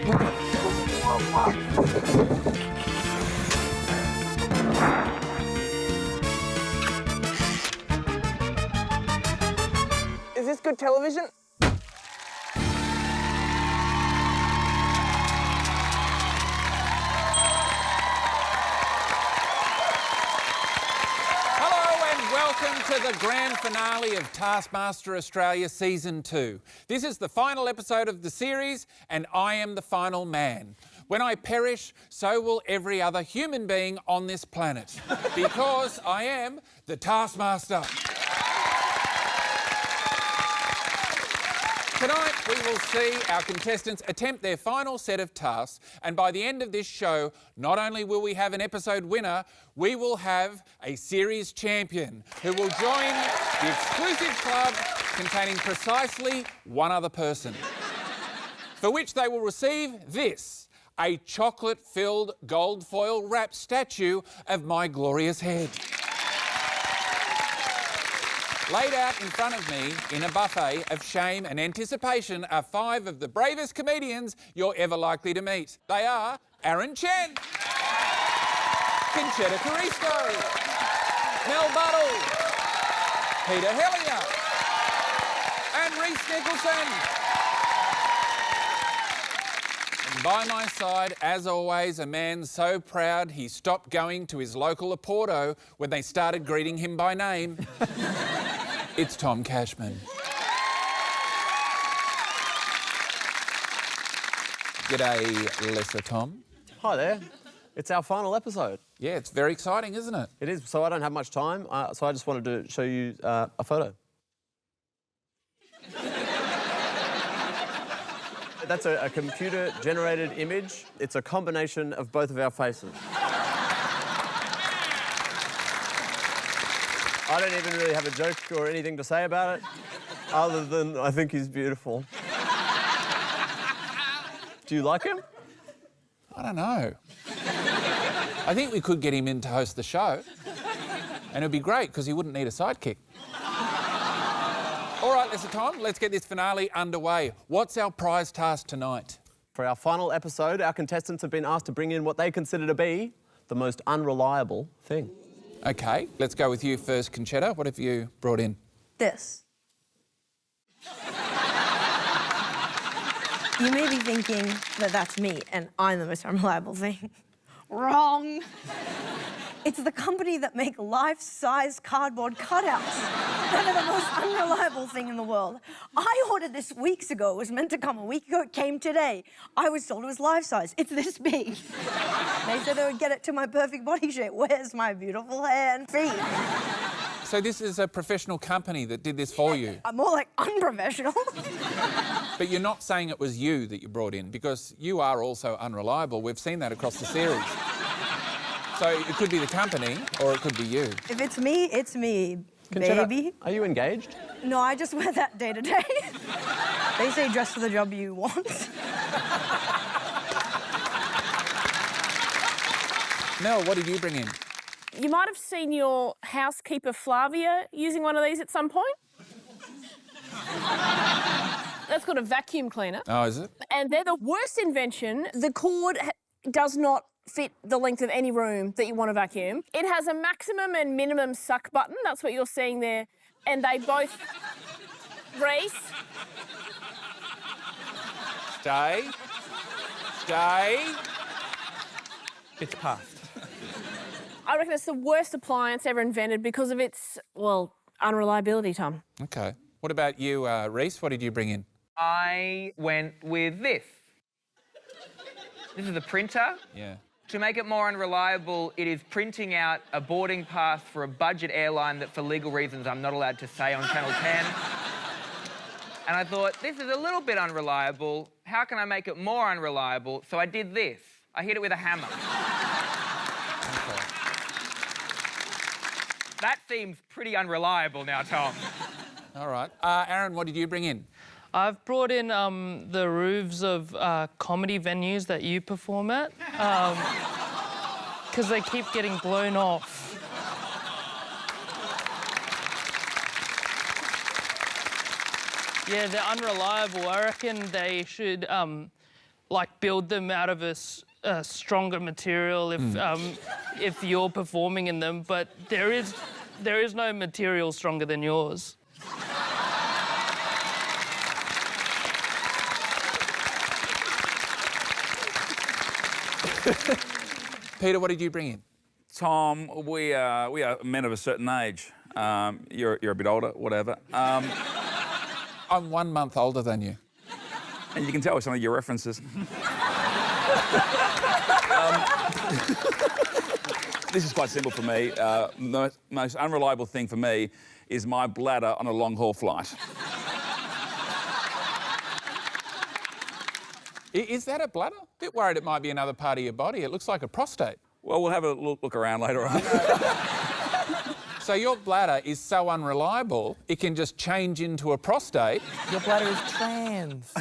Is this good television? Welcome to the grand finale of Taskmaster Australia Season 2. This is the final episode of the series, and I am the final man. When I perish, so will every other human being on this planet, because I am the Taskmaster. Tonight, we will see our contestants attempt their final set of tasks, and by the end of this show, not only will we have an episode winner, we will have a series champion who will join the exclusive club containing precisely one other person, for which they will receive this, a chocolate-filled gold foil wrapped statue of my glorious head. Laid out in front of me in a buffet of shame and anticipation are 5 of the bravest comedians you're ever likely to meet. They are Aaron Chen, Conchetta Caristo, Mel Buttle, Peter Hellier, and Reece Nicholson. And by my side, as always, a man so proud he stopped going to his local Oporto when they started greeting him by name. It's Tom Cashman. G'day, Lesser Tom. Hi there. It's our final episode. Yeah, it's very exciting, isn't it? It is, so I don't have much time, so I just wanted to show you a photo. That's a computer-generated image. It's a combination of both of our faces. I don't even really have a joke or anything to say about it, other than I think he's beautiful. Do you like him? I don't know. I think we could get him in to host the show, and it'd be great because he wouldn't need a sidekick. All right, Lesser Tom, let's get this finale underway. What's our prize task tonight? For our final episode, our contestants have been asked to bring in what they consider to be the most unreliable thing. OK, let's go with you first, Conchetta. What have you brought in? This. You may be thinking that that's me and I'm the most unreliable thing. Wrong. It's the company that make life-size cardboard cutouts that are the most unreliable thing in the world. I ordered this weeks ago. It was meant to come a week ago. It came today. I was told it was life-size. It's this big. They said they would get it to my perfect body shape. Where's my beautiful hair and feet? So this is a professional company that did this for you? I'm more like unprofessional. But you're not saying it was you that you brought in, because you are also unreliable. We've seen that across the series. So it could be the company, or it could be you. If it's me, it's me, Conchetta, baby. are you engaged? No, I just wear that day to day. They say dress for the job you want. Mel, what did you bring in? You might have seen your housekeeper Flavia using one of these at some point. That's called a vacuum cleaner. Oh, is it? And they're the worst invention. The cord does not fit the length of any room that you want to vacuum. It has a maximum and minimum suck button. That's what you're seeing there. And they both... Reece? Stay. Stay. It's past. I reckon it's the worst appliance ever invented because of its, well, unreliability, Tom. OK. What about you, Reece? What did you bring in? I went with this. This is a printer. Yeah. To make it more unreliable, it is printing out a boarding pass for a budget airline that, for legal reasons, I'm not allowed to say on Channel 10. And I thought, this is a little bit unreliable. How can I make it more unreliable? So I did this. I hit it with a hammer. Okay. That seems pretty unreliable now, Tom. All right. Aaron, what did you bring in? I've brought in the roofs of comedy venues that you perform at, because they keep getting blown off. Yeah, they're unreliable. I reckon they should like build them out of a stronger material if you're performing in them, but there is no material stronger than yours. Peter, what did you bring in? Tom, we are men of a certain age. You're a bit older, whatever. I'm 1 month older than you. And you can tell with some of your references. This is quite simple for me. The most unreliable thing for me is my bladder on a long-haul flight. Is that a bladder? Bit worried it might be another part of your body. It looks like a prostate. Well, we'll have a look around later on. So your bladder is so unreliable, it can just change into a prostate. Your bladder is trans.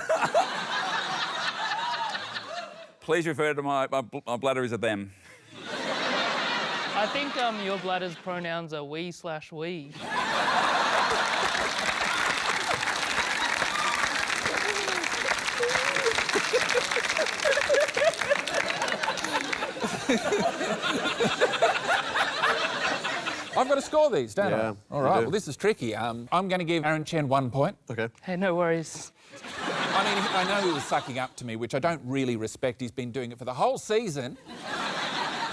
Please refer to my bladder as a them. I think your bladder's pronouns are we/we. I've got to score these, don't I? Yeah, All you right, do. well, this is tricky. I'm going to give Aaron Chen 1 point. Okay. Hey, no worries. I mean, I know he was sucking up to me, which I don't really respect. He's been doing it for the whole season.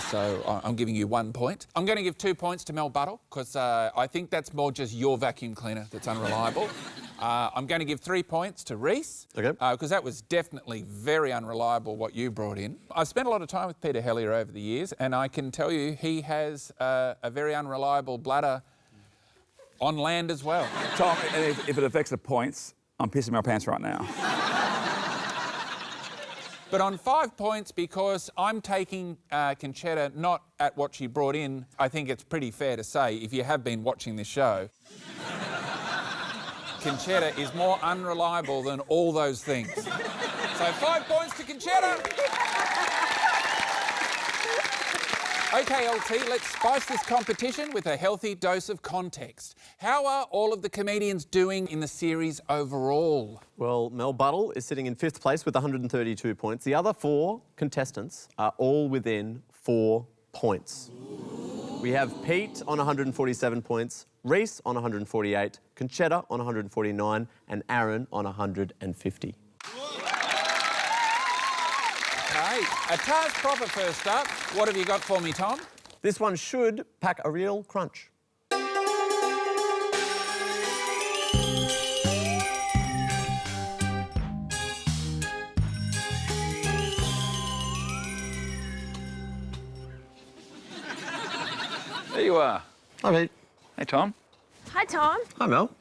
So I'm giving you 1 point. I'm going to give 2 points to Mel Buttle, because I think that's more just your vacuum cleaner that's unreliable. I'm going to give 3 points to Reese, Okay. because that was definitely very unreliable what you brought in. I've spent a lot of time with Peter Hellier over the years, and I can tell you he has a very unreliable bladder on land as well. Tom, if it affects the points, I'm pissing my pants right now. But on 5 points, because I'm taking Conchetta not at what she brought in, I think it's pretty fair to say, if you have been watching this show, Conchetta is more unreliable than all those things. So 5 points to Conchetta. OK, LT, let's spice this competition with a healthy dose of context. How are all of the comedians doing in the series overall? Well, Mel Buttle is sitting in 5th place with 132 points. The other 4 contestants are all within 4 points. We have Pete on 147 points, Reese on 148, Conchetta on 149, and Aaron on 150. OK, a task proper first up. What have you got for me, Tom? This one should pack a real crunch. There you are. Hi, Pete. Hey, Tom. Hi, Tom. Hi, Mel.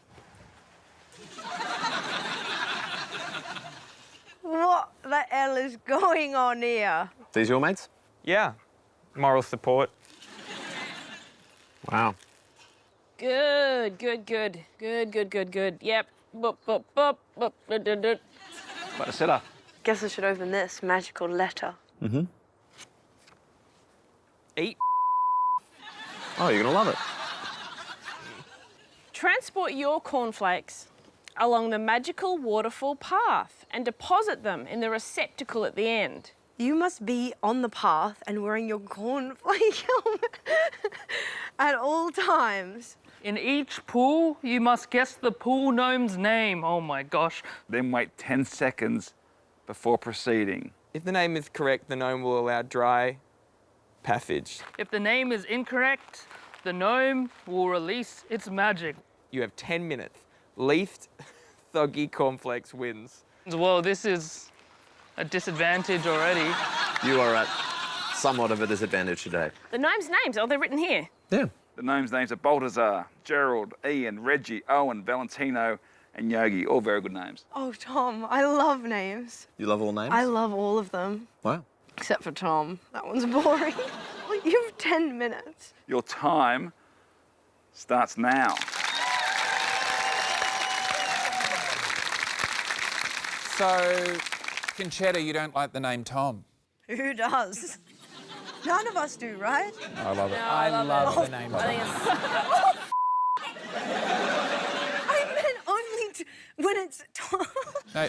What the hell is going on here? These your mates? Yeah. Moral support. Wow. Good. Yep. Boop, boop, boop, boop, boop, boop, boop. Quite a setup. Guess I should open this magical letter. Eat. Oh, you're gonna love it. Transport your cornflakes along the magical waterfall path and deposit them in the receptacle at the end. You must be on the path and wearing your cornflake helmet at all times. In each pool, you must guess the pool gnome's name. Oh my gosh. Then wait 10 seconds before proceeding. If the name is correct, the gnome will allow dry passage. If the name is incorrect, the gnome will release its magic. You have 10 minutes. Least soggy cornflakes wins. Well, this is a disadvantage already. You are at somewhat of a disadvantage today. The gnomes' names, they're written here. Yeah. The gnomes' names are Baltazar, Gerald, Ian, Reggie, Owen, Valentino, and Yogi. All very good names. Oh, Tom, I love names. You love all names? I love all of them. Wow. Except for Tom. That one's boring. Well, you have 10 minutes. Your time starts now. So, Conchetta, you don't like the name Tom? Who does? None of us do, right? I love it. I love the name. I think it's... I meant only when it's Tom. No.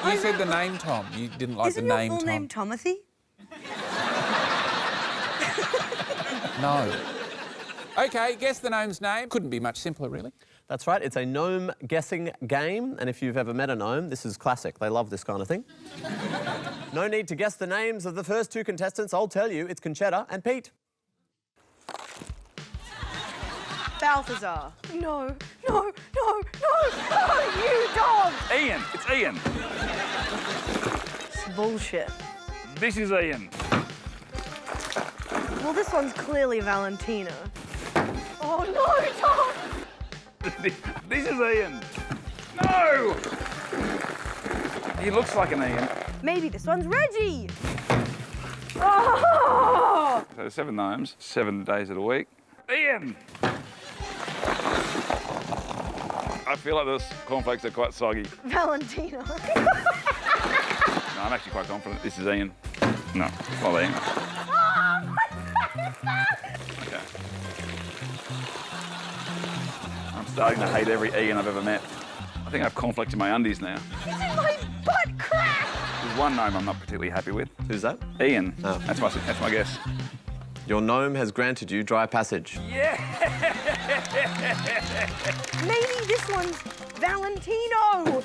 You said the name Tom. You didn't like Isn't the name your full Tom. name Tomothy? No. OK, guess the gnome's name. Couldn't be much simpler, really. That's right, it's a gnome guessing game, and if you've ever met a gnome, this is classic. They love this kind of thing. No need to guess the names of the first two contestants. I'll tell you, it's Conchetta and Pete. Balthazar. No, you dog! Ian. It's Ian. It's bullshit. This is Ian. Well, this one's clearly Valentina. Oh, no, Tom! This is Ian. No! He looks like an Ian. Maybe this one's Reggie. Oh! So 7 gnomes, 7 days of the week. Ian! I feel like those cornflakes are quite soggy. Valentina. No, I'm actually quite confident this is Ian. No, it's not Ian. Okay. I'm starting to hate every Ian I've ever met. I think I have cornflakes in my undies now. This is my butt crack! There's one gnome I'm not particularly happy with. Who's that? Ian. Oh. That's my guess. Your gnome has granted you dry passage. Maybe this one's Valentino. No,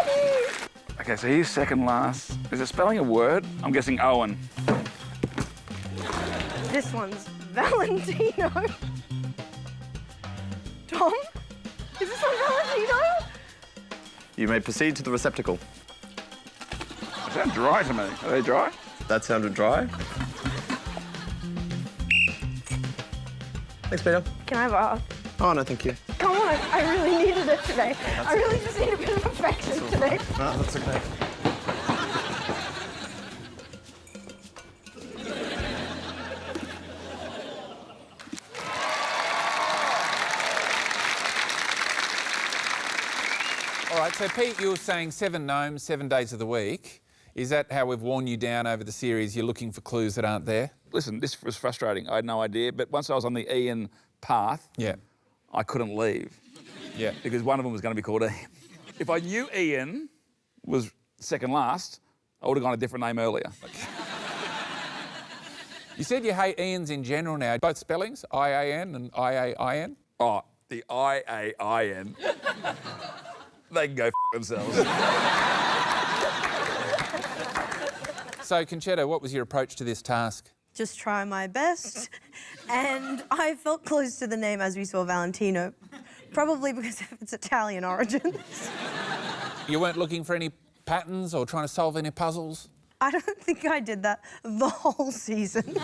please! Okay, so he's second last. Is it spelling a word? I'm guessing Owen. This one's Valentino. Tom? Is this one Valentino? You may proceed to the receptacle. They sound dry to me. Are they dry? That sounded dry. Thanks, Peter. Can I have a... Oh, no, thank you. Come on, I really needed it today. I really just need a bit of affection today. No, that's okay. All right, so Pete, you were saying 7 gnomes, 7 days of the week. Is that how we've worn you down over the series? You're looking for clues that aren't there? Listen, this was frustrating. I had no idea. But once I was on the Ian path, I couldn't leave. Yeah. Because one of them was going to be called Ian. If I knew Ian was second last, I would have gone a different name earlier. You said you hate Ians in general now. Both spellings, I-A-N and I-A-I-N? Oh, the I-A-I-N. They can go themselves. So, Conchetta, what was your approach to this task? Just try my best. And I felt close to the name as we saw Valentino, probably because of its Italian origins. You weren't looking for any patterns or trying to solve any puzzles? I don't think I did that the whole season.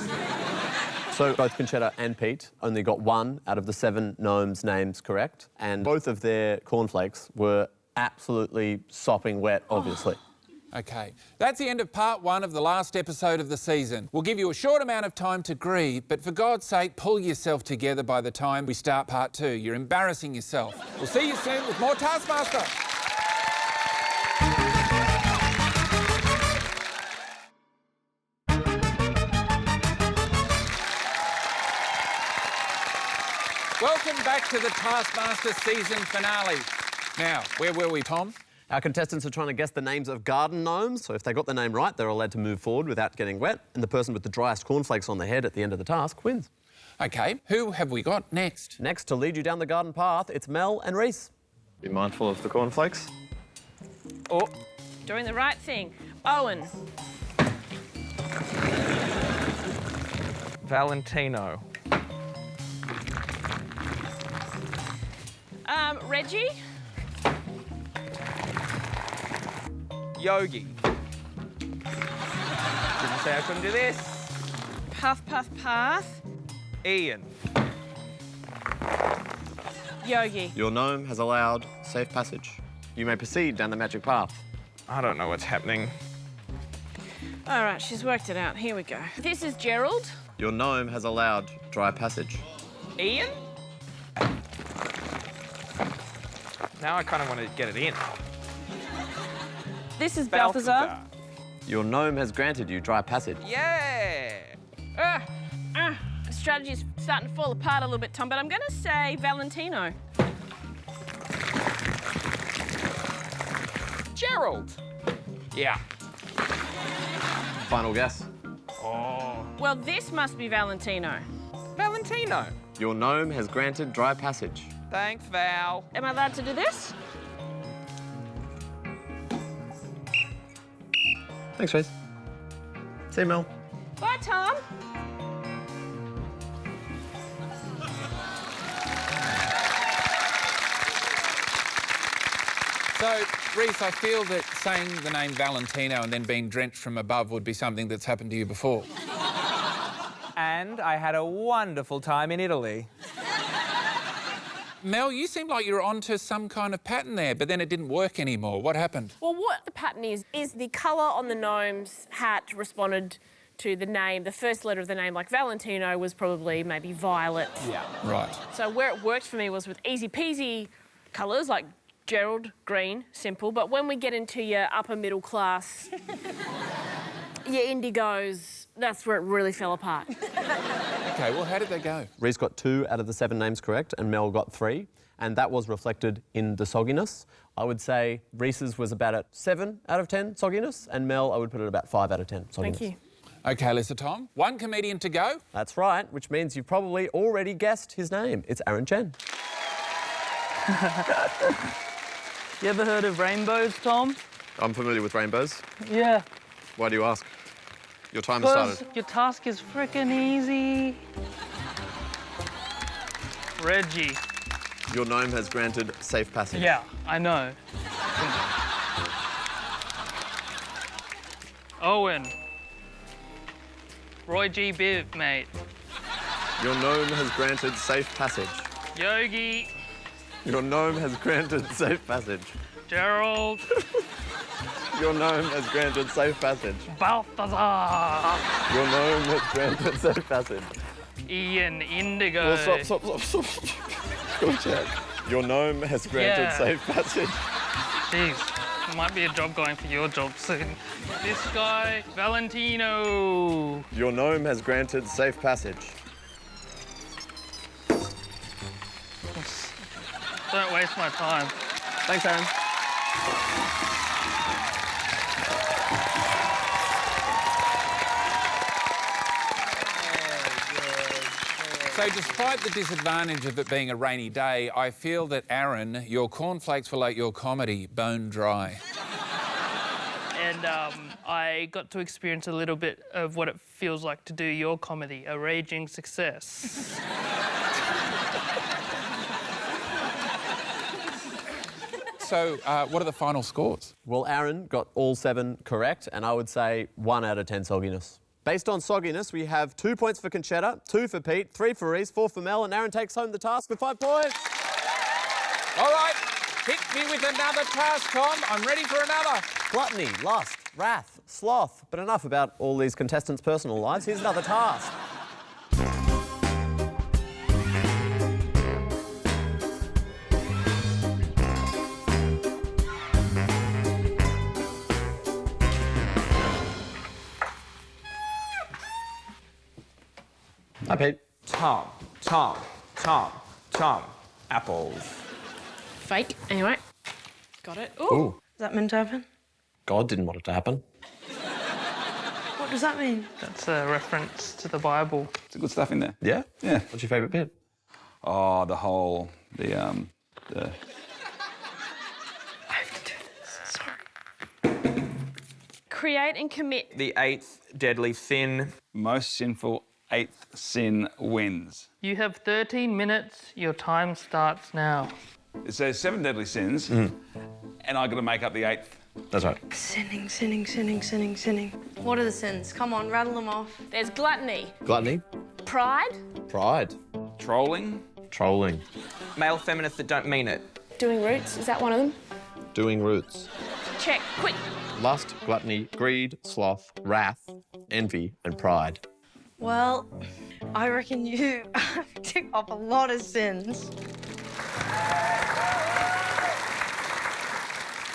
So both Conchetta and Pete only got 1 out of the 7 gnomes' names correct, and both of their cornflakes were absolutely sopping wet, obviously. OK, that's the end of part 1 of the last episode of the season. We'll give you a short amount of time to grieve, but for God's sake, pull yourself together by the time we start part 2. You're embarrassing yourself. We'll see you soon with more Taskmaster. Welcome back to the Taskmaster season finale. Now, where were we, Tom? Our contestants are trying to guess the names of garden gnomes, so if they got the name right, they're allowed to move forward without getting wet, and the person with the driest cornflakes on their head at the end of the task wins. OK, who have we got next? Next, to lead you down the garden path, it's Mel and Reese. Be mindful of the cornflakes. Oh, Doing the right thing. Owen. Valentino. Reggie. Yogi. Didn't say I couldn't do this. Puff, puff, path. Ian. Yogi. Your gnome has allowed safe passage. You may proceed down the magic path. I don't know what's happening. All right, she's worked it out. Here we go. This is Gerald. Your gnome has allowed dry passage. Ian? Now I kind of want to get it in. This is Balthazar. Your gnome has granted you dry passage. Yeah! The strategy's starting to fall apart a little bit, Tom, but I'm going to say Valentino. Gerald. Yeah. Final guess. Well, this must be Valentino. Valentino. Your gnome has granted dry passage. Thanks, Val. Am I allowed to do this? Thanks, Reese. See you, Mel. Bye, Tom. So, Reese, I feel that saying the name Valentino and then being drenched from above would be something that's happened to you before. And I had a wonderful time in Italy. Mel, you seem like you're onto some kind of pattern there, but then it didn't work anymore. What happened? Well, what the pattern is the colour on the gnome's hat responded to the name. The first letter of the name, like Valentino, was probably maybe violet. Yeah. Right. So where it worked for me was with easy peasy colours like Gerald, green, simple. But when we get into your upper middle class, your indigos, that's where it really fell apart. OK, well, how did they go? Reese got 2 out of the 7 names correct, and Mel got 3, and that was reflected in the sogginess. I would say Reese's was about at 7 out of 10 sogginess, and Mel, I would put it about 5 out of 10 sogginess. Thank you. OK, Alyssa, Tom, 1 comedian to go. That's right, which means you've probably already guessed his name. It's Aaron Chen. You ever heard of rainbows, Tom? I'm familiar with rainbows. Yeah. Why do you ask? Your time has Because started. your task is frickin' easy. Reggie. Your gnome has granted safe passage. Yeah, I know. Owen. Roy G. Biv, mate. Your gnome has granted safe passage. Yogi. Your gnome has granted safe passage. Gerald. Your gnome has granted safe passage. Balthazar. Your gnome has granted safe passage. Ian Indigo. Oh, stop. Go check. Your gnome has granted Yeah. safe passage. Jeez, there might be a job going for your job soon. This guy, Valentino. Your gnome has granted safe passage. Don't waste my time. Thanks, Aaron. So despite the disadvantage of it being a rainy day, I feel that, Aaron, your cornflakes were like your comedy, bone dry. And I got to experience a little bit of what it feels like to do your comedy, a raging success. So what are the final scores? Well, Aaron got all 7 correct, and I would say 1 out of 10 sogginess. Based on sogginess, we have 2 points for Conchetta, 2 for Pete, 3 for Reese, 4 for Mel, and Aaron takes home the task with 5 points. All right, hit me with another task, Tom. I'm ready for another. Gluttony, lust, wrath, sloth. But enough about all these contestants' personal lives. Here's another task. Hi, Pete. Tom. Apples. Fake. Anyway. Got it. Ooh. Is that meant to happen? God didn't want it to happen. What does that mean? That's a reference to the Bible. It's good stuff in there. Yeah? Yeah. What's your favourite bit? Oh, the whole, the I have to do this. Sorry. Create and commit. The 8th deadly sin. most sinful 8th sin wins. You have 13 minutes. Your time starts now. It says 7 deadly sins, and I got to make up the 8th. That's right. Sinning. What are the sins? Come on, rattle them off. There's gluttony, Gluttony. pride, Pride. Trolling. Trolling. Male feminists that don't mean it. doing roots. Is that one of them? Doing roots. Check, quick. Lust, gluttony, greed, sloth, wrath, envy, and pride. Well, I reckon you tick off a lot of sins.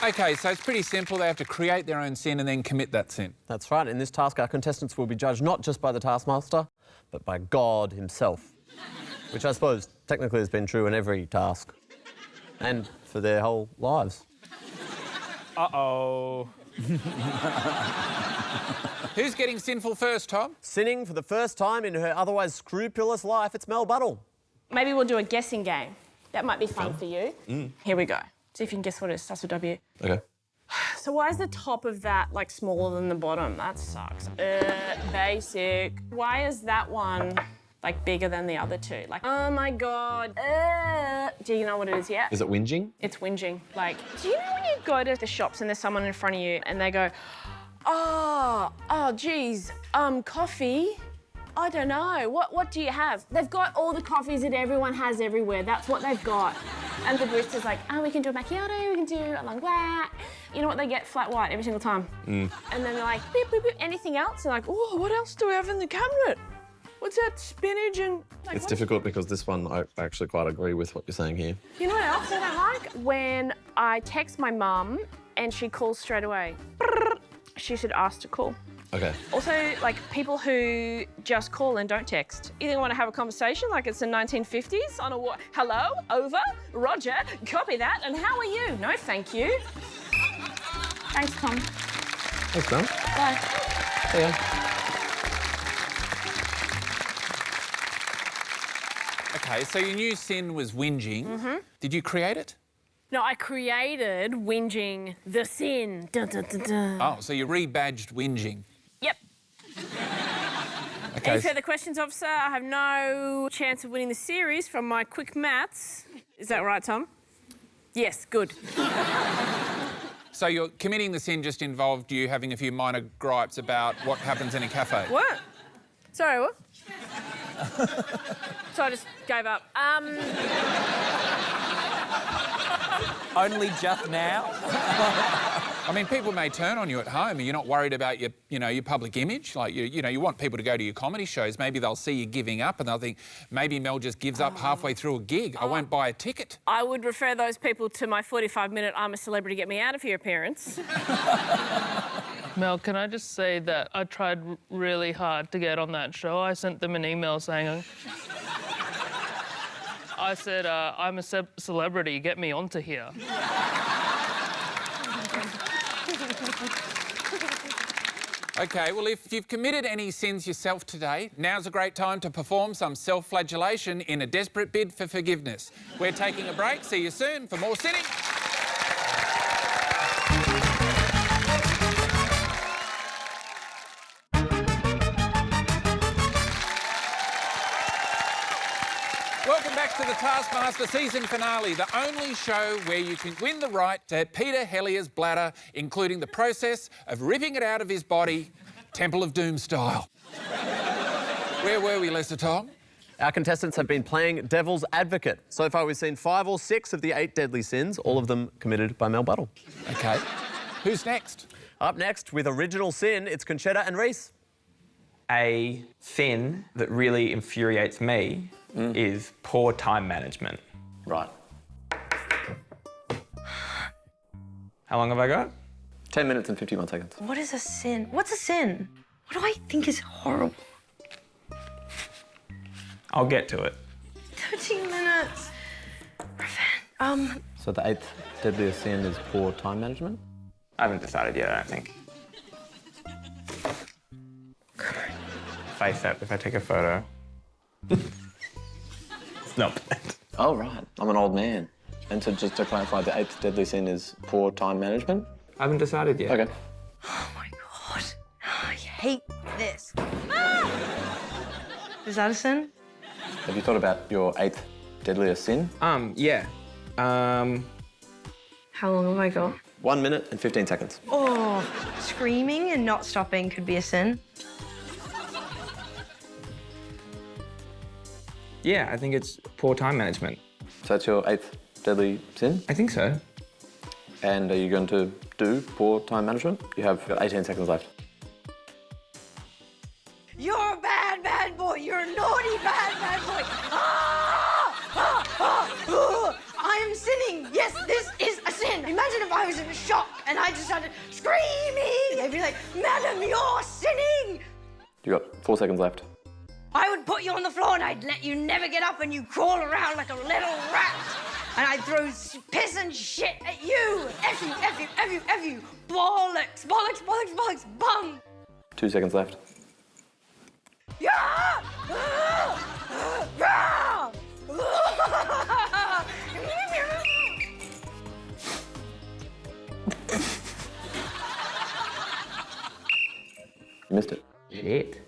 OK, so it's pretty simple. They have to create their own sin and then commit that sin. That's right. In this task, our contestants will be judged not just by the Taskmaster, but by God himself. Which I suppose technically has been true in every task. And for their whole lives. Uh-oh. Who's getting sinful first, Tom? Sinning for the first time in her otherwise scrupulous life, it's Mel Buttle. Maybe we'll do a guessing game. That might be fun for you. Here we go. See if you can guess what it is. Starts with W. Okay. So why is the top of that like smaller than the bottom? That sucks. Basic. Why is that one like bigger than the other two? Like, oh my God. Do you know what it is yet? Is it whinging? It's whinging. Like, do you know when you go to the shops and there's someone in front of you and they go, geez, coffee? I don't know. What do you have? They've got all the coffees that everyone has everywhere. That's what they've got. And the barista's like, we can do a macchiato, we can do a long black. You know what they get? Flat white every single time. And then they're like, beep, beep, beep. Anything else? They're like, oh, what else do we have in the cabinet? What's that? Spinach and... Like, It's difficult because this one, I actually quite agree with what you're saying here. You know what else I don't like? When I text my mum and she calls straight away. She should ask to call. Okay. Also, like, people who just call and don't text. Either want to have a conversation like it's the 1950s on a hello, over, roger, copy that, and how are you? No, thank you. Thanks, Tom. Thanks, Mel. Bye. See ya. Okay, so your new sin was whinging. Did you create it? No, I created whinging the sin. Dun, dun, dun, dun. Oh, so you rebadged whinging. Yep. Okay. Any further questions, officer? I have no chance of winning the series from my quick maths. Is that right, Tom? Yes, good. So you're committing the sin just involved you having a few minor gripes about what happens in a cafe? What? Sorry, what? So I just gave up. Only just now? I mean, people may turn on you at home and you're not worried about your public image. Like, you want people to go to your comedy shows. Maybe they'll see you giving up and they'll think, maybe Mel just gives up halfway through a gig. I won't buy a ticket. I would refer those people to my 45-minute I'm a Celebrity, Get Me Out of Here appearance. Mel, can I just say that I tried really hard to get on that show. I sent them an email saying... I said, I'm a celebrity, get me onto here. OK, well, if you've committed any sins yourself today, now's a great time to perform some self-flagellation in a desperate bid for forgiveness. We're taking a break. See you soon for more sinning. Welcome back to the Taskmaster season finale, the only show where you can win the right to Peter Hellier's bladder, including the process of ripping it out of his body, Temple of Doom style. Where were we, Lester Tom? Our contestants have been playing devil's advocate. So far, we've seen 5 or 6 of the 8 deadly sins, all of them committed by Mel Buttle. OK. Who's next? Up next, with original sin, it's Conchetta and Reese. A sin that really infuriates me is poor time management. Right. How long have I got? 10 minutes and 51 seconds. What is a sin? What's a sin? What do I think is horrible? I'll get to it. 13 minutes. So the 8th deadliest sin is poor time management? I haven't decided yet, I don't think. Face up if I take a photo. Nope. Oh, right. I'm an old man. And so just to clarify, the 8th deadly sin is poor time management? I haven't decided yet. Okay. Oh my God. I hate this. Is that a sin? Have you thought about your 8th deadliest sin? Yeah. How long have I got? 1 minute and 15 seconds. Oh, screaming and not stopping could be a sin. Yeah, I think it's poor time management. So that's your 8th deadly sin? I think so. And are you going to do poor time management? You have 18 seconds left. You're a bad, bad boy. You're a naughty, bad, bad boy. I am sinning. Yes, this is a sin. Imagine if I was in shock and I just started screaming. They'd be like, Madam, you're sinning. You got 4 seconds left. I would put you on the floor and I'd let you never get up and you crawl around like a little rat. And I throw piss and shit at you. F you, F you, F you, F you. Bollocks, bollocks, bollocks, bollocks, bum. 2 seconds left. Yeah! Ah! You missed it. Shit.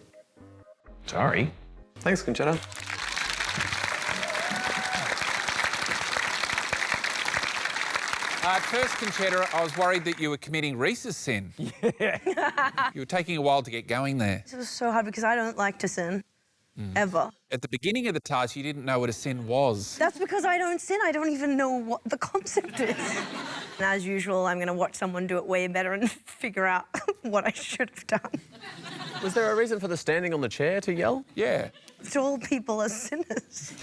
Sorry. Thanks, Conchetta. At first, Conchetta, I was worried that you were committing Reese's sin. Yeah. You were taking a while to get going there. This was so hard because I don't like to sin. Ever. At the beginning of the task, you didn't know what a sin was. That's because I don't sin. I don't even know what the concept is. And as usual, I'm going to watch someone do it way better and figure out what I should have done. Was there a reason for the standing on the chair to yell? Yeah. So all people are sinners.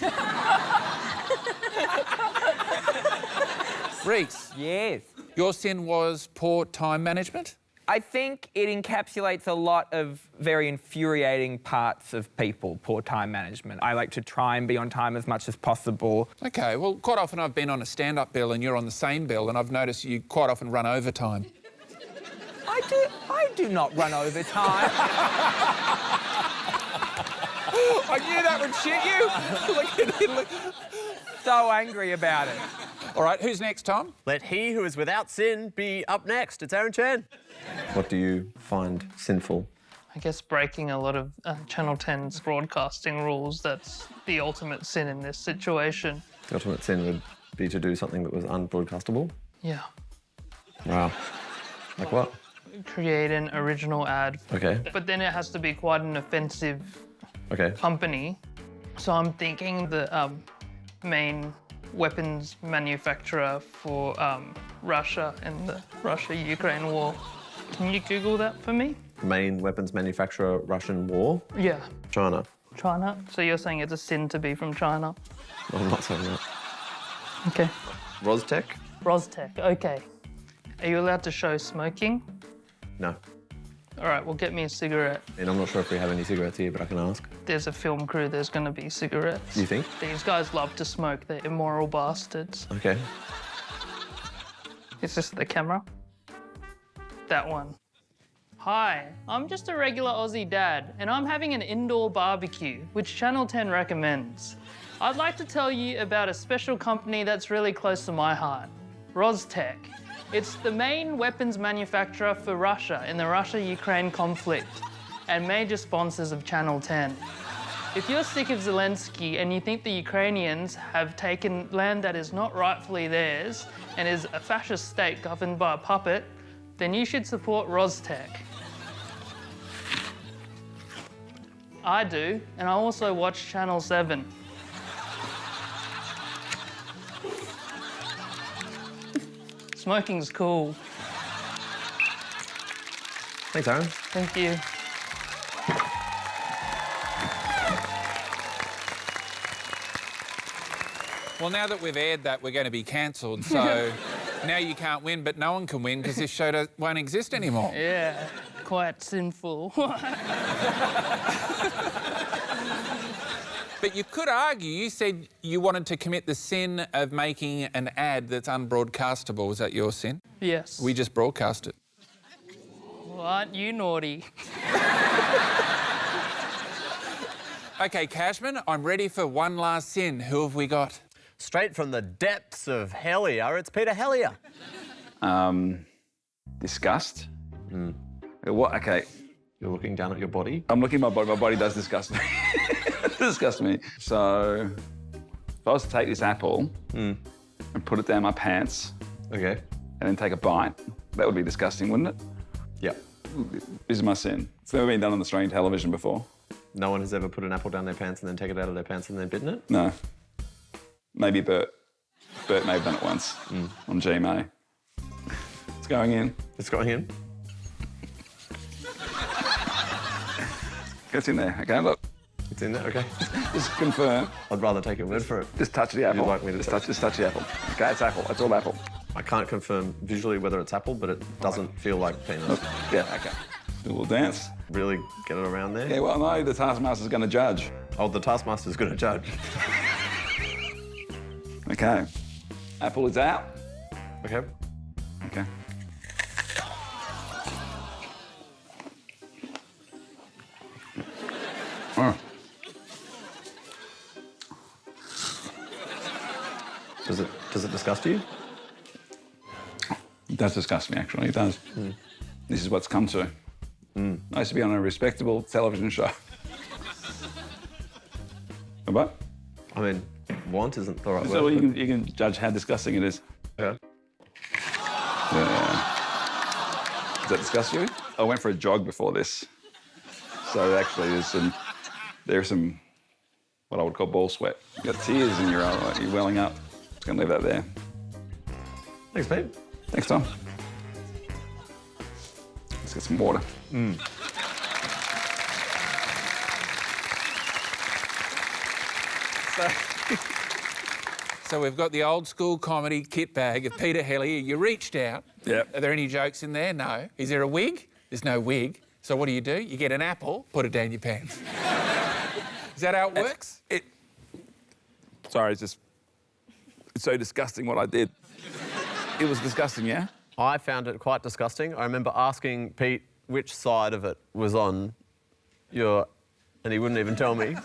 Reese, Yes. your sin was poor time management? I think it encapsulates a lot of very infuriating parts of people, poor time management. I like to try and be on time as much as possible. OK, well, quite often I've been on a stand-up bill and you're on the same bill, and I've noticed you quite often run overtime. I do not run overtime. I knew that would shit you. Look. So angry about it. All right, who's next, Tom? Let he who is without sin be up next. It's Aaron Chan. What do you find sinful? I guess breaking a lot of Channel 10's broadcasting rules, that's the ultimate sin in this situation. The ultimate sin would be to do something that was unbroadcastable? Yeah. Wow. Like what? Create an original ad. Okay. But then it has to be quite an offensive Okay. company. So I'm thinking the main weapons manufacturer for Russia and the Russia-Ukraine war. Can you Google that for me? Main weapons manufacturer, Russian war? Yeah. China. China? So you're saying it's a sin to be from China? No, I'm not saying that. Okay. Rostec? Rostec, okay. Are you allowed to show smoking? No. All right, well, get me a cigarette. And I'm not sure if we have any cigarettes here, but I can ask. There's a film crew, there's gonna be cigarettes. You think? These guys love to smoke, they're immoral bastards. Okay. Is this the camera? That one. Hi, I'm just a regular Aussie dad, and I'm having an indoor barbecue, which Channel 10 recommends. I'd like to tell you about a special company that's really close to my heart, Rostec. It's the main weapons manufacturer for Russia in the Russia-Ukraine conflict and major sponsors of Channel 10. If you're sick of Zelensky and you think the Ukrainians have taken land that is not rightfully theirs and is a fascist state governed by a puppet, then you should support Rostec. I do, and I also watch Channel 7. Smoking's cool. Thanks, Aaron. Thank you. Well, now that we've aired that, we're going to be cancelled, so now you can't win, but no one can win because this show won't exist anymore. Yeah, quite sinful. But you could argue, you said you wanted to commit the sin of making an ad that's unbroadcastable. Was that your sin? Yes. We just broadcast it. Well, aren't you naughty? OK, Cashman, I'm ready for one last sin. Who have we got? Straight from the depths of Hellier, it's Peter Hellier. Disgust. What? Okay. You're looking down at your body? I'm looking at my body. My body does disgust me. It disgusts me. So, if I was to take this apple and put it down my pants, Okay. and then take a bite, that would be disgusting, wouldn't it? Yep. This is my sin. It's never been done on Australian television before. No one has ever put an apple down their pants and then take it out of their pants and then bitten it? No. Maybe Bert. Bert may have done it once on GMA. It's going in. It's going in? It's in there. Okay, look. It's in there, okay. Just confirm. I'd rather take your word for it. Just touch the apple. You'd like me to just touch the apple. Okay, it's apple. It's all apple. I can't confirm visually whether it's apple, but it doesn't feel like penis. Yeah, okay. Do a little dance. Really get it around there? Yeah, well, no, the Taskmaster's going to judge. Oh, the Taskmaster's going to judge. Okay. Apple is out. Okay. Okay. Oh. Does it disgust you? It does disgust me, actually. It does. This is what's come to. I used to be on a respectable television show. What? I mean, want isn't the right word. So you can judge how disgusting it is. Yeah. Yeah. Does that disgust you? I went for a jog before this. So actually there's some what I would call ball sweat. You've got tears in your eye, like you're welling up. Just gonna leave that there. Thanks, Pete. Thanks, Tom. Let's get some water. So we've got the old school comedy kit bag of Peter Hellier. You reached out. Yep. Are there any jokes in there? No. Is there a wig? There's no wig. So what do? You get an apple, put it down your pants. Is that how it works? Sorry, it's so disgusting what I did. It was disgusting, yeah? I found it quite disgusting. I remember asking Pete which side of it was on and he wouldn't even tell me.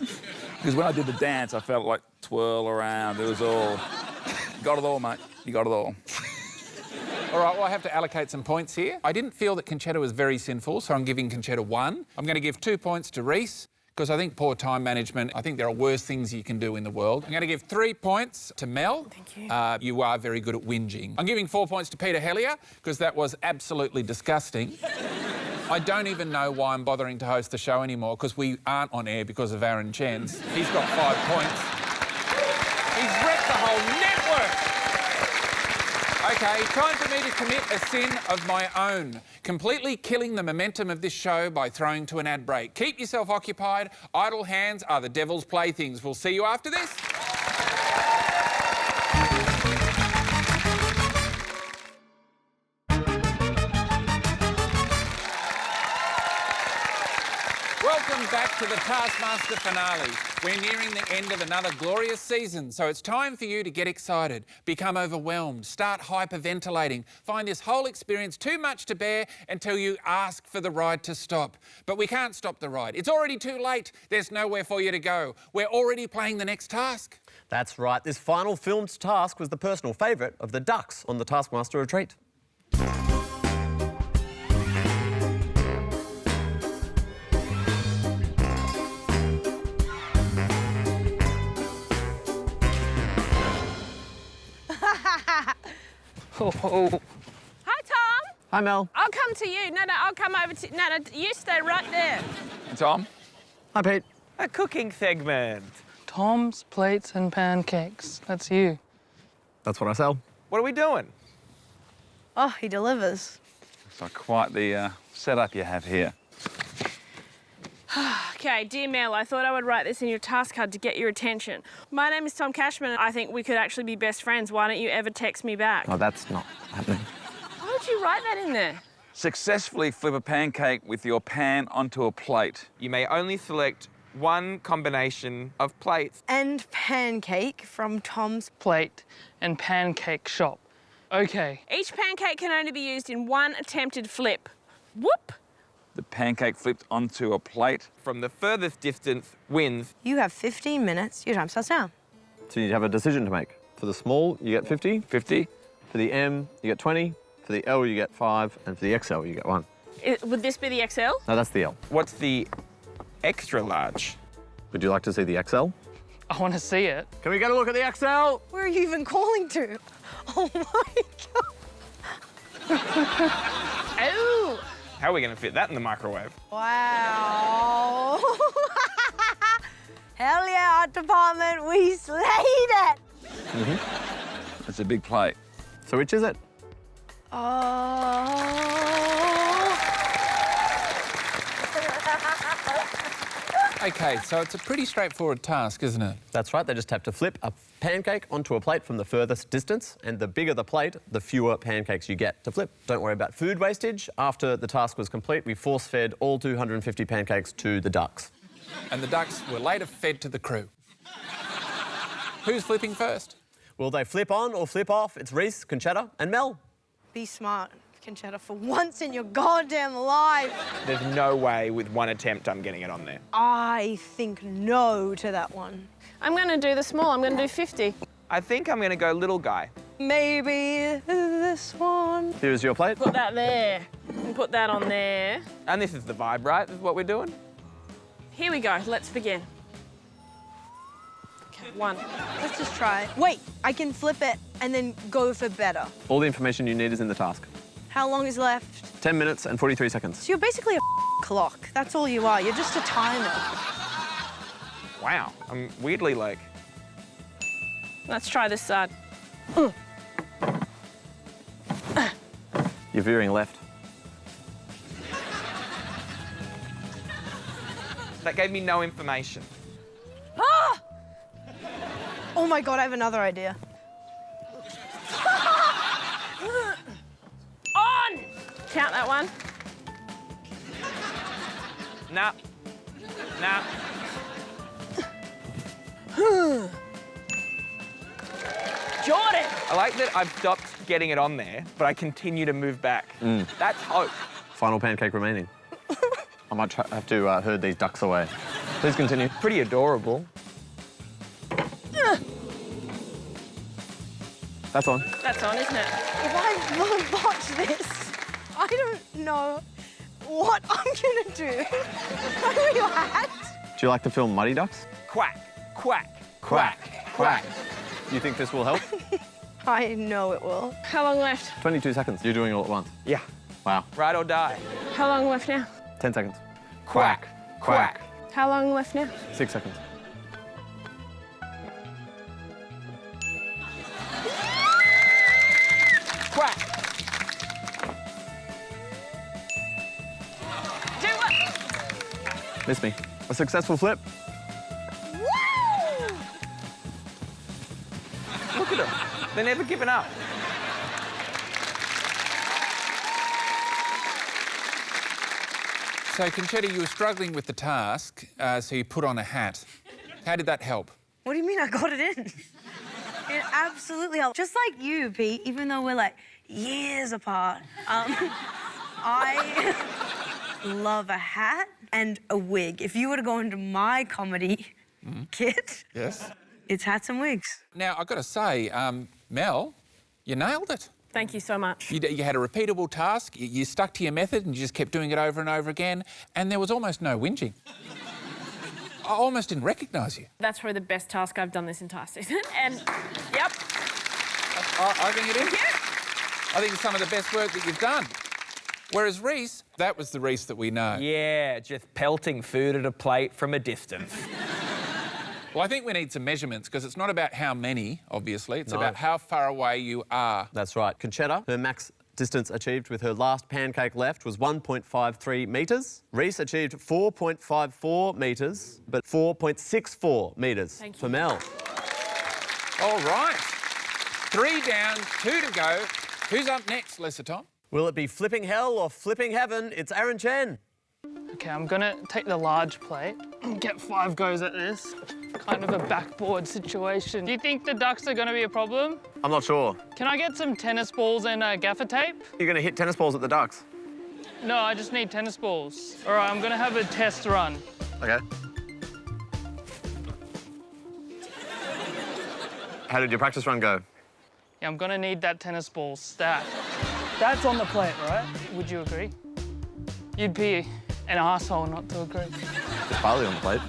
Because when I did the dance, I felt like twirl around. It was all... You got it all, mate. You got it all. All right, well, I have to allocate some points here. I didn't feel that Conchetta was very sinful, so I'm giving Conchetta 1. I'm going to give 2 points to Reese, because I think poor time management, I think there are worse things you can do in the world. I'm going to give 3 points to Mel. Thank you. You are very good at whinging. I'm giving 4 points to Peter Hellier, because that was absolutely disgusting. I don't even know why I'm bothering to host the show anymore, because we aren't on air because of Aaron Chen's. He's got 5 points. He's wrecked the whole network. OK, time for me to commit a sin of my own, completely killing the momentum of this show by throwing to an ad break. Keep yourself occupied. Idle hands are the devil's playthings. We'll see you after this. Welcome back to the Taskmaster finale. We're nearing the end of another glorious season, so it's time for you to get excited, become overwhelmed, start hyperventilating, find this whole experience too much to bear until you ask for the ride to stop. But we can't stop the ride. It's already too late. There's nowhere for you to go. We're already playing the next task. That's right. This final filmed task was the personal favourite of the ducks on the Taskmaster retreat. Hi, Tom. Hi, Mel. I'll come to you. No, I'll come over to... No, you stay right there. And Tom? Hi, Pete. A cooking segment. Tom's Plates and Pancakes. That's you. That's what I sell. What are we doing? Oh, he delivers. So quite the setup you have here. OK, dear Mel, I thought I would write this in your task card to get your attention. My name is Tom Cashman. I think we could actually be best friends. Why don't you ever text me back? Oh, that's not happening. Why would you write that in there? Successfully flip a pancake with your pan onto a plate. You may only select one combination of plates. And pancake from Tom's. Plate and Pancake shop. OK. Each pancake can only be used in one attempted flip. Whoop! The pancake flipped onto a plate. From the furthest distance wins. You have 15 minutes. Your time starts now. So you have a decision to make. For the small, you get 50. 50. For the M, you get 20. For the L, you get 5. And for the XL, you get 1. Would this be the XL? No, that's the L. What's the extra large? Would you like to see the XL? I want to see it. Can we get a look at the XL? Where are you even calling to? Oh, my God. Oh! How are we going to fit that in the microwave? Wow. Hell yeah, art department, we slayed it. It's a big plate. So which is it? OK, so it's a pretty straightforward task, isn't it? That's right, they just have to flip a pancake onto a plate from the furthest distance, and the bigger the plate, the fewer pancakes you get to flip. Don't worry about food wastage. After the task was complete, we force-fed all 250 pancakes to the ducks. And the ducks were later fed to the crew. Who's flipping first? Will they flip on or flip off? It's Reese, Conchetta, and Mel. Be smart, Conchetta, for once in your goddamn life. There's no way with one attempt I'm getting it on there. I think no to that one. I'm going to do the small. I'm going to do 50. I think I'm going to go little guy. Maybe this one. Here's your plate. Put that there. And put that on there. And this is the vibe, right? This is what we're doing? Here we go. Let's begin. Okay, 1. Let's just try it. Wait, I can flip it and then go for better. All the information you need is in the task. How long is left? 10 minutes and 43 seconds. So you're basically a clock. That's all you are. You're just a timer. Wow, I'm weirdly like... Let's try this side. You're veering left. That gave me no information. Ah! Oh my God, I have another idea. On! Count that one. Nah. Nah. Jordan! I like that I've stopped getting it on there, but I continue to move back. That's hope. Final pancake remaining. I might have to herd these ducks away. Please continue. Pretty adorable. That's on. That's on, isn't it? If I botch this, I don't know what I'm gonna do. Can we laugh? Do you like to film Muddy Ducks? Quack, quack, Quack, quack. Do you think this will help? I know it will. How long left? 22 seconds. You're doing it all at once. Yeah. Wow. Ride or die. How long left now? 10 seconds. Quack, quack. How long left now? 6 seconds. Quack. Do it! Miss me. A successful flip. Woo! Look at them. They're never giving up. So, Conchetta, you were struggling with the task, so you put on a hat. How did that help? What do you mean I got it in? It absolutely helped. Just like you, Pete, even though we're like years apart, I love a hat and a wig. If you were to go into my comedy kit, Yes. it's hats and wigs. Now, I've got to say, Mel, you nailed it. Thank you so much. You had a repeatable task, you stuck to your method and you just kept doing it over and over again, and there was almost no whinging. I almost didn't recognise you. That's probably the best task I've done this entire season. And, yep. I think it is. I think it's some of the best work that you've done. Whereas Reese, that was the Reese that we know. Yeah, just pelting food at a plate from a distance. Well, I think we need some measurements because it's not about how many, obviously. It's No. about how far away you are. That's right. Conchetta, her max distance achieved with her last pancake left was 1.53 metres. Reese achieved 4.54 metres, but 4.64 metres Thank you. for Mel. All right. 3 down, 2 to go. Who's up next, Lisa Tom? Will it be flipping hell or flipping heaven? It's Aaron Chen. Okay, I'm gonna take the large plate and get 5 goes at this. Kind of a backboard situation. Do you think the ducks are gonna be a problem? I'm not sure. Can I get some tennis balls and gaffer tape? You're going to hit tennis balls at the ducks. No, I just need tennis balls. All right, I'm gonna have a test run. Okay. How did your practice run go? Yeah, I'm gonna need that tennis ball stat. That's on the plate, right? Would you agree? You'd be an asshole not to agree. It's barley on the plate.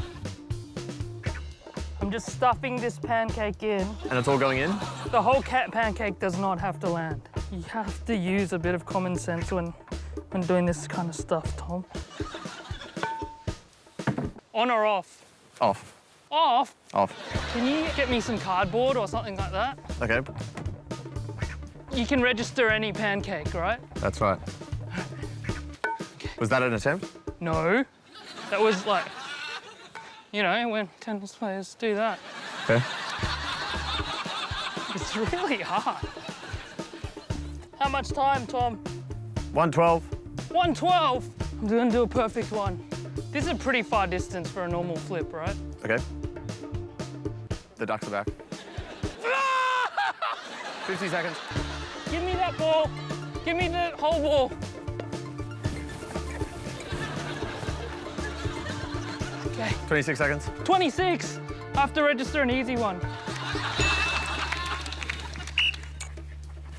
I'm just stuffing this pancake in. And it's all going in? The whole pancake does not have to land. You have to use a bit of common sense when doing this kind of stuff, Tom. On or off? Off. Off? Off. Can you get me some cardboard or something like that? Okay. You can register any pancake, right? That's right. Was that an attempt? No. That was like, you know, when tennis players do that. Okay. It's really hard. How much time, Tom? 112. 112. I'm gonna do a perfect one. This is a pretty far distance for a normal flip, right? Okay. The ducks are back. 50 seconds. Give me that ball. Give me the whole ball. Okay. 26 seconds. 26. I have to register an easy one.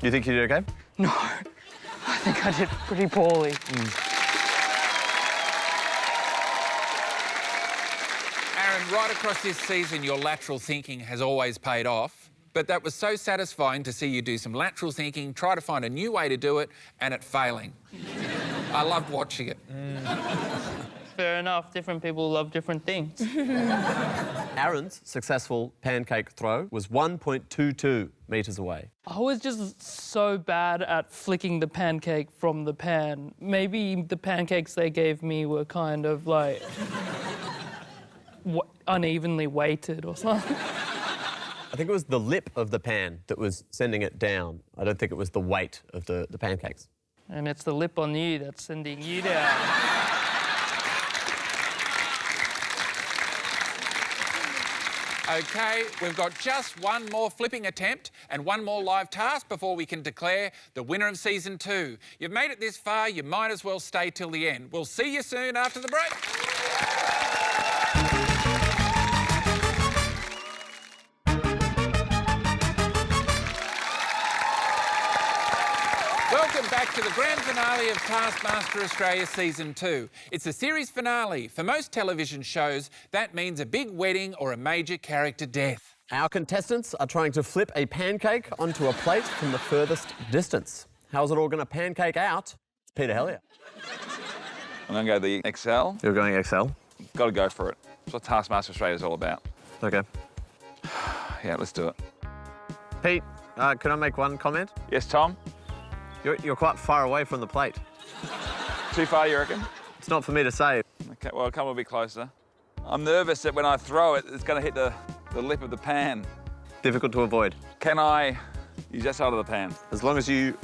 You think you did okay? No, I think I did pretty poorly. Aaron, right across this season, your lateral thinking has always paid off. But that was so satisfying to see you do some lateral thinking, try to find a new way to do it, and it failing. I loved watching it. Fair enough. Different people love different things. Aaron's successful pancake throw was 1.22 metres away. I was just so bad at flicking the pancake from the pan. Maybe the pancakes they gave me were kind of like unevenly weighted or something. I think it was the lip of the pan that was sending it down. I don't think it was the weight of the pancakes. And it's the lip on you that's sending you down. OK, we've got just one more flipping attempt and one more live task before we can declare the winner of Season 2. You've made it this far, you might as well stay till the end. We'll see you soon after the break. Welcome back to the grand finale of Taskmaster Australia Season 2. It's the series finale. For most television shows, that means a big wedding or a major character death. Our contestants are trying to flip a pancake onto a plate from the furthest distance. How's it all going to pancake out? It's Peter Hellier. I'm going to go the XL. You're going XL? Got to go for it. That's what Taskmaster Australia is all about. OK. Yeah, let's do it. Pete, can I make one comment? Yes, Tom? You're quite far away from the plate. Too far, you reckon? It's not for me to say. OK, well, come a bit closer. I'm nervous that when I throw it, it's going to hit the lip of the pan. Difficult to avoid. Can I use that side of the pan? As long as you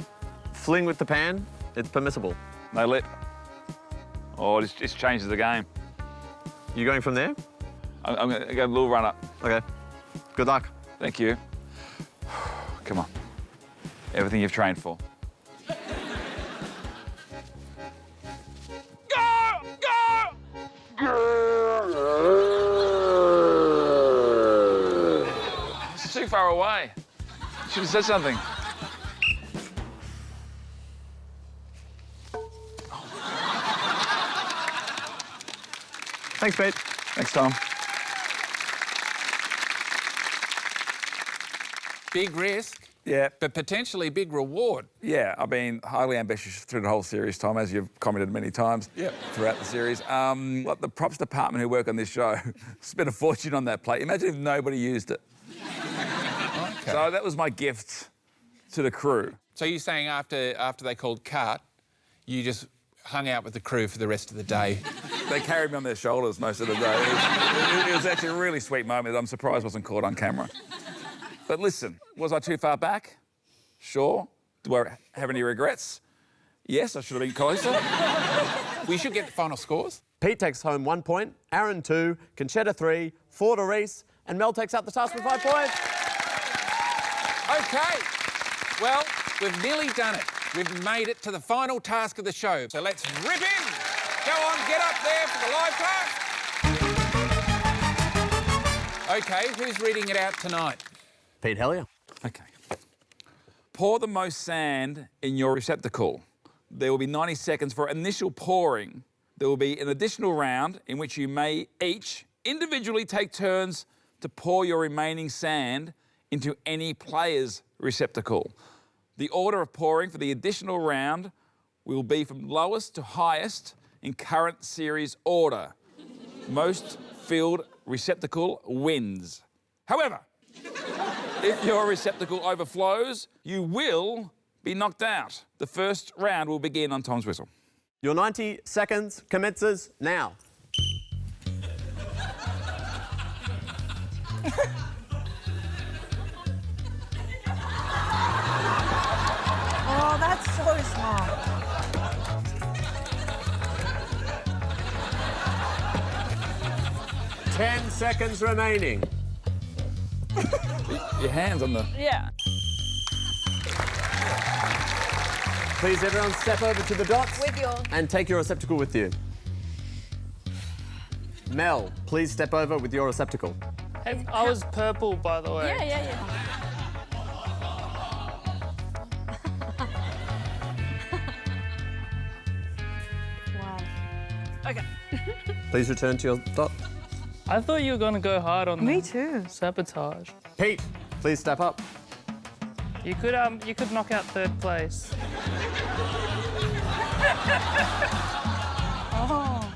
fling with the pan, it's permissible. No lip? Oh, it just changes the game. You going from there? I'm going to go a little run up. OK. Good luck. Thank you. Come on. Everything you've trained for. It's too far away. Should have said something. Thanks, Pete. Thanks, Tom. Big risk, Yeah, but potentially big reward. yeah. I've been highly ambitious through the whole series, Tom, as you've commented many times throughout the series. Like the props department who work on this show spent a fortune on that plate. Imagine if nobody used it. Okay. So that was my gift to the crew. So you're saying after they called cut, you just hung out with the crew for the rest of the day? They carried me on their shoulders most of the day. It was actually a really sweet moment that I'm surprised wasn't caught on camera. But listen, was I too far back? Sure. Do I have any regrets? Yes, I should have been closer. We should get the final scores. Pete takes home 1 point, Aaron 2, Conchetta 3, 4 to Reese, and Mel takes out the task with 5 points. OK. Well, we've nearly done it. We've made it to the final task of the show. So let's rip in. Go on, get up there for the live task. OK, who's reading it out tonight? Pete Hellier. Okay. Pour the most sand in your receptacle. There will be 90 seconds for initial pouring. There will be an additional round in which you may each individually take turns to pour your remaining sand into any player's receptacle. The order of pouring for the additional round will be from lowest to highest in current series order. Most filled receptacle wins. However, if your receptacle overflows, you will be knocked out. The first round will begin on Tom's whistle. Your 90 seconds commences now. Oh, that's so smart. Ten seconds remaining. Your hands on the... Yeah. Please, everyone, step over to the dots. With yours. And take your receptacle with you. Mel, please step over with your receptacle. Hey, I was purple, by the way. Yeah. Wow. Okay. Please return to your dot. I thought you were going to go hard on Me the too. sabotage. Pete, please step up. You could knock out third place. Oh.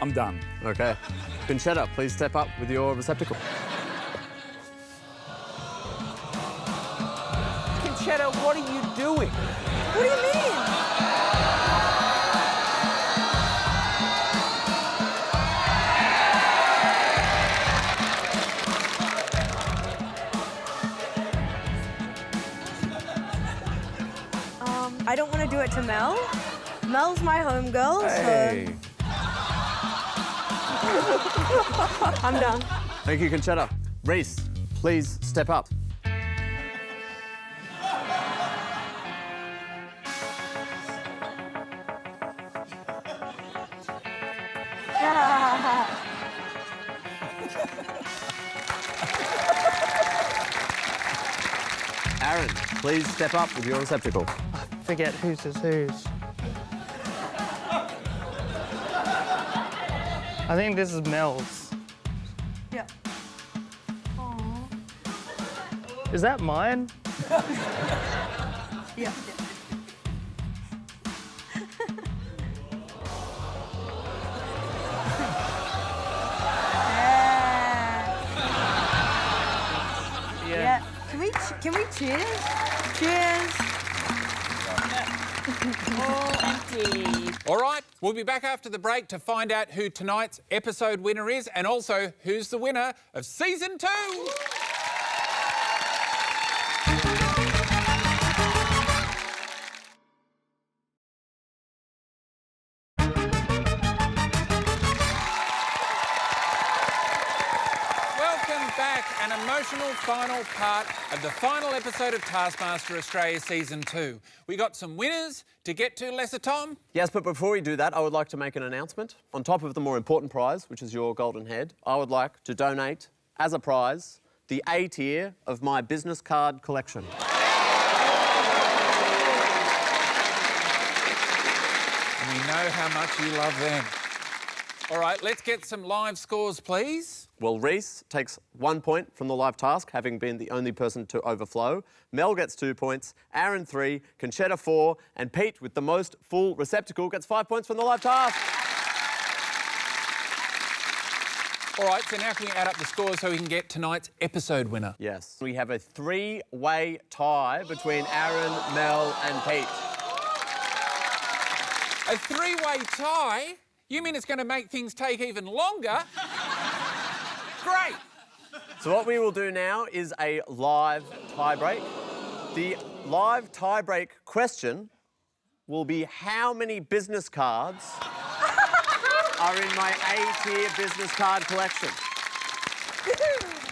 I'm done. Okay. Conchetta, please step up with your receptacle. Conchetta, what are you doing? What do you mean? I don't want to do it to Mel. Mel's my homegirl, so I'm done. Thank you, Conchetta. Reese, please step up. Aaron, please step up with your receptacle. Forget whose is whose. I think this is Mel's. Yeah. Aww. Is that mine? Yeah. Yeah. Can we cheers? Cheers. All right, we'll be back after the break to find out who tonight's episode winner is and also who's the winner of Season 2. Welcome back, an emotional final part of the final episode of Taskmaster Australia Season 2. We got some winners to get to, Lesser Tom. Yes, but before we do that, I would like to make an announcement. On top of the more important prize, which is your golden head, I would like to donate, as a prize, the A tier of my business card collection. We know how much you love them. All right, let's get some live scores, please. Well, Reese takes 1 point from the live task, having been the only person to overflow. Mel gets 2 points, Aaron 3, Conchetta 4, and Pete, with the most full receptacle, gets 5 points from the live task. All right, so now can we add up the scores so we can get tonight's episode winner? Yes. We have a 3-way tie between Aaron, Mel, and Pete. A 3-way tie? You mean it's going to make things take even longer? Great! So what we will do now is a live tie-break. The live tie-break question will be how many business cards are in my A-tier business card collection?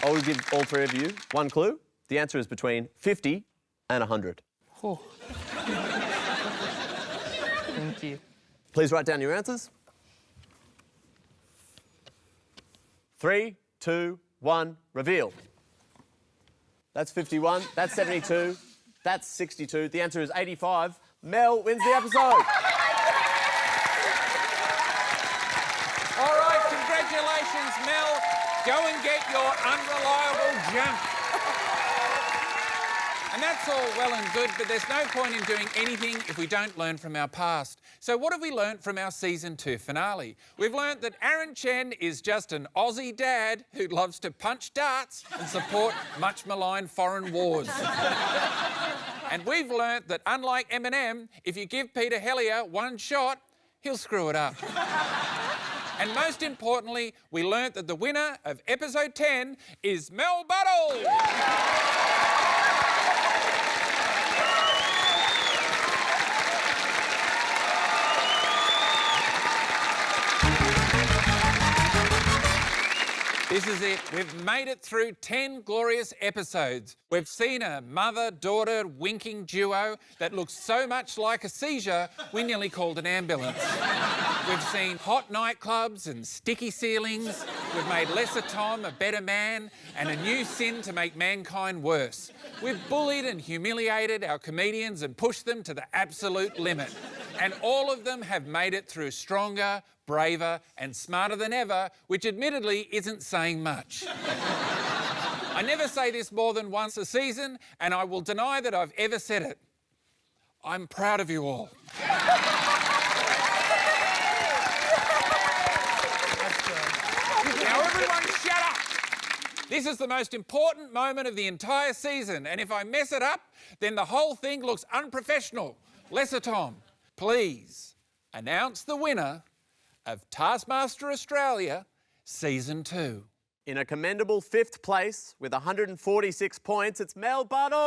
I will give all three of you one clue. The answer is between 50 and 100. Oh. Thank you. Please write down your answers. 3, 2, 1, reveal. That's 51, that's 72, that's 62. The answer is 85. Mel wins the episode. All right, congratulations, Mel. Go and get your unreliable junk. And that's all well and good, but there's no point in doing anything if we don't learn from our past. So what have we learnt from our Season 2 finale? We've learnt that Aaron Chen is just an Aussie dad who loves to punch darts and support much maligned foreign wars. And we've learnt that unlike Eminem, if you give Peter Hellier one shot, he'll screw it up. And most importantly, we learnt that the winner of episode 10 is Mel Buttle. This is it. We've made it through 10 glorious episodes. We've seen a mother-daughter winking duo that looks so much like a seizure, we nearly called an ambulance. We've seen hot nightclubs and sticky ceilings. We've made Lesser Tom a better man and a new sin to make mankind worse. We've bullied and humiliated our comedians and pushed them to the absolute limit. And all of them have made it through stronger, braver and smarter than ever, which admittedly isn't saying much. I never say this more than once a season, and I will deny that I've ever said it. I'm proud of you all. Now everyone shut up! This is the most important moment of the entire season, and if I mess it up, then the whole thing looks unprofessional. Lesser Tom, please announce the winner of Taskmaster Australia Season 2. In a commendable 5th place with 146 points, it's Mel Buttle.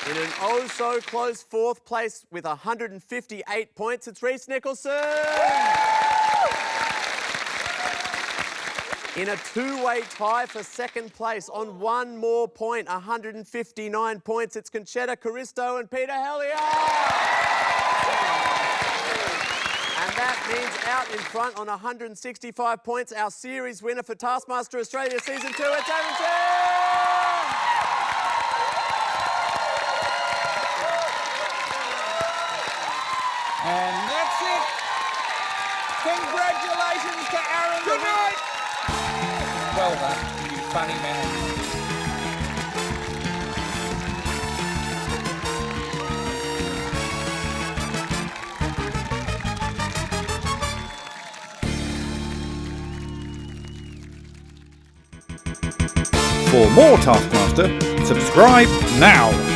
In an oh-so-close 4th place with 158 points, it's Reece Nicholson. In a 2-way tie for 2nd place on 1 more point, 159 points, it's Conchetta Caristo and Peter Hellier. And that means out in front on 165 points, our series winner for Taskmaster Australia Season 2, it's Avonton! And that's it. Congratulations to Aaron. Good night. Well done, you funny man. For more Taskmaster, subscribe now.